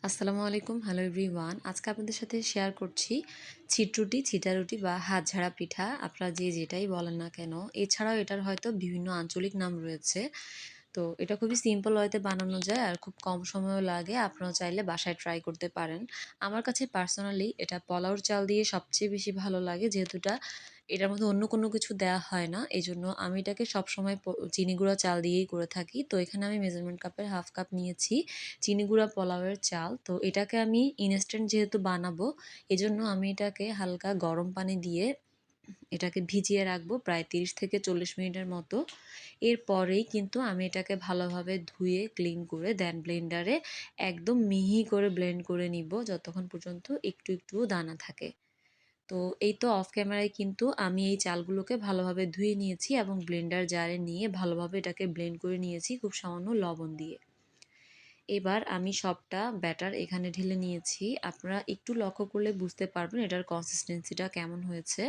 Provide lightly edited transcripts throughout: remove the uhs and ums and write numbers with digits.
আসসালামু আলাইকুম, hello everyone. আজকে আপনাদের সাথে শেয়ার করছি ছিটরুটি, ছিটা রুটি বা হাতঝাড়া পিঠা। আপনারা যে যেটাই বলেন না কেন, এছাড়াও এটার হয়তো বিভিন্ন আঞ্চলিক নাম রয়েছে। তো এটা খুবই সিম্পল ওয়েতে বানানো যায় আর খুব কম সময়ও লাগে। আপনারা চাইলে বাসায় ট্রাই করতে পারেন। আমার কাছে পার্সোনালি এটা পোলাওর চাল দিয়ে সবচেয়ে বেশি ভালো লাগে, যেহেতু এটার মধ্যে অন্য কোনো কিছু দেওয়া হয় না। এজন্য আমি এটাকে সবসময় চিনি গুঁড়া চাল দিয়েই করে থাকি। তো এখানে আমি মেজারমেন্ট কাপের 1/2 কাপ নিয়েছি চিনি গুঁড়া পোলাওয়ের চাল। তো এটাকে আমি ইনস্ট্যান্ট যেহেতু বানাবো, এজন্য আমি এটাকে হালকা গরম পানি দিয়ে এটাকে ভিজিয়ে রাখবো প্রায় 30 থেকে 40 মিনিটের মতো। এরপরেই কিন্তু আমি এটাকে ভালোভাবে ধুয়ে ক্লিন করে দেন ব্লেন্ডারে একদম মিহি করে ব্লেন্ড করে নিব, যতক্ষণ পর্যন্ত একটু একটুও দানা থাকে। তো এই তো অফ ক্যামেরায় কিন্তু আমি এই চালগুলোকে ভালোভাবে ধুয়ে নিয়েছি এবং ব্লেন্ডার জারে নিয়ে ভালোভাবে এটাকে ব্লেন্ড করে নিয়েছি খুব সামান্য লবণ দিয়ে। এবার আমি সবটা ব্যাটার এখানে ঢেলে নিয়েছি। আপনারা একটু লক্ষ্য করলে বুঝতে পারবেন এটার কনসিস্টেন্সিটা কেমন হয়েছে।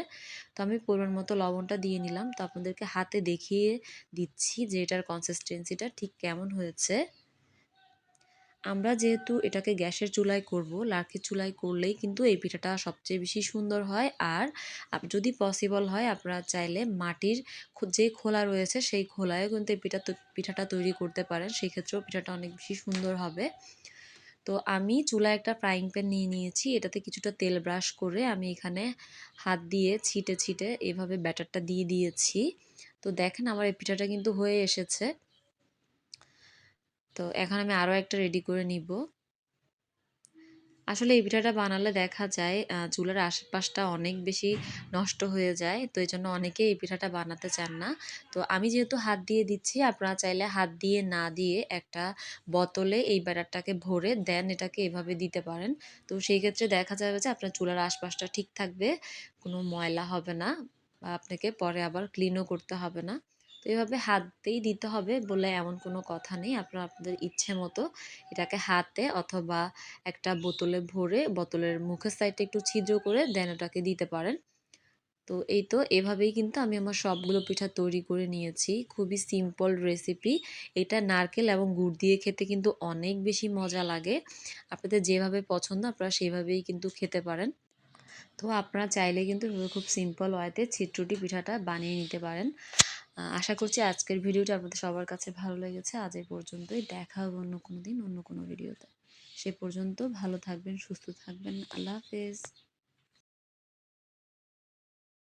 তো আমি পরিমাণ মতো লবণটা দিয়ে নিলাম। তো আপনাদেরকে হাতে দেখিয়ে দিচ্ছি যে এটার কনসিস্টেন্সিটা ঠিক কেমন হয়েছে। আমরা যেহেতু এটাকে গ্যাসের চুলায় করব, লার্কির চুলায় করলেই কিন্তু এই পিঠাটা সবচেয়ে বেশি সুন্দর হয়। আর যদি পসিবল হয় আপনারা চাইলে মাটির যে খোলা রয়েছে সেই খোলায়ও কিন্তু এই পিঠাটা তৈরি করতে পারেন, সেক্ষেত্রেও পিঠাটা অনেক বেশি সুন্দর হবে। তো আমি চুলায় একটা ফ্রাইং প্যান নিয়ে নিয়েছি, এটাতে কিছুটা তেল ব্রাশ করে আমি এখানে হাত দিয়ে ছিটে ছিটে এভাবে ব্যাটারটা দিয়ে দিয়েছি। তো দেখেন আমার এই পিঠাটা কিন্তু হয়ে এসেছে। তো এখন আমি আরও একটা রেডি করে নিব। আসলে এই পিঠাটা বানালে দেখা যায় চুলার আশপাশটা অনেক বেশি নষ্ট হয়ে যায়। তো এইজন্য অনেকেই এই পিঠাটা বানাতে চান না। তো আমি যেহেতু হাত দিয়ে দিচ্ছি, আপনারা চাইলে হাত দিয়ে না দিয়ে একটা বোতলে এই ব্যাটারটাকে ভরে দেন এটাকে এভাবে দিতে পারেন। তো সেই ক্ষেত্রে দেখা যাবে যে আপনার চুলার আশপাশটা ঠিক থাকবে, কোনো ময়লা হবে না বা আপনাকে পরে আবার ক্লিনও করতে হবে না। তো এভাবে হাতেই দিতে হবে বলে এমন কোনো কথা নেই। আপনারা আপনাদের ইচ্ছে মতো এটাকে হাতে অথবা একটা বোতলে ভরে বোতলের মুখের সাইডটা একটু ছিদ্র করে দেন ওটাকে দিতে পারেন। তো এই তো এভাবেই কিন্তু আমি আমার সবগুলো পিঠা তৈরি করে নিয়েছি। খুবই সিম্পল রেসিপি। এটা নারকেল এবং গুড় দিয়ে খেতে কিন্তু অনেক বেশি মজা লাগে। আপনাদের যেভাবে পছন্দ আপনারা সেভাবেই কিন্তু খেতে পারেন। তো আপনারা চাইলে কিন্তু খুব সিম্পল ওয়েতে ছিটরুটি পিঠাটা বানিয়ে নিতে পারেন। আশা করছি আজকের ভিডিওটা আপনাদের সবার কাছে ভালো লেগেছে। আজ এই পর্যন্তই। দেখা হবে অন্য কোনো দিন অন্য কোনো ভিডিওতে। সে পর্যন্ত ভালো থাকবেন, সুস্থ থাকবেন। আল্লাহ হাফেজ।